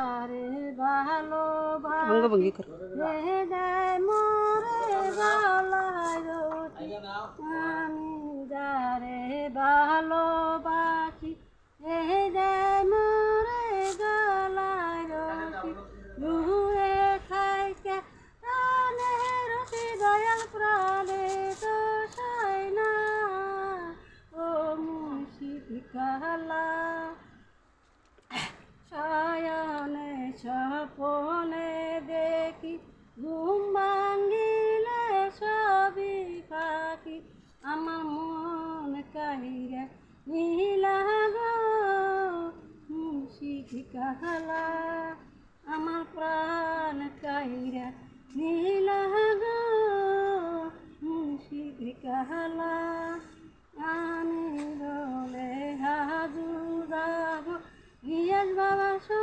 আরে ভালোবাসি দেয় মোরে গলায় রতি আমি যারে ভালোবাসি দেয় মোরে গলায় রতি নুয়ে খাইকে প্রাণে রতি দয়াল প্রাণে তো সাই না ও মুর্শিদ কালা শয়নে স্বপনে দেখি ঘুম ভাঙিলে সবই পাখি আমার মন কাহিরে নীলা গো মুর্শিদ কালা আমার প্রাণ কাহিরে নীলা গো মুর্শিদ কালা আমি বলে হাজু যাব Yes, Baba.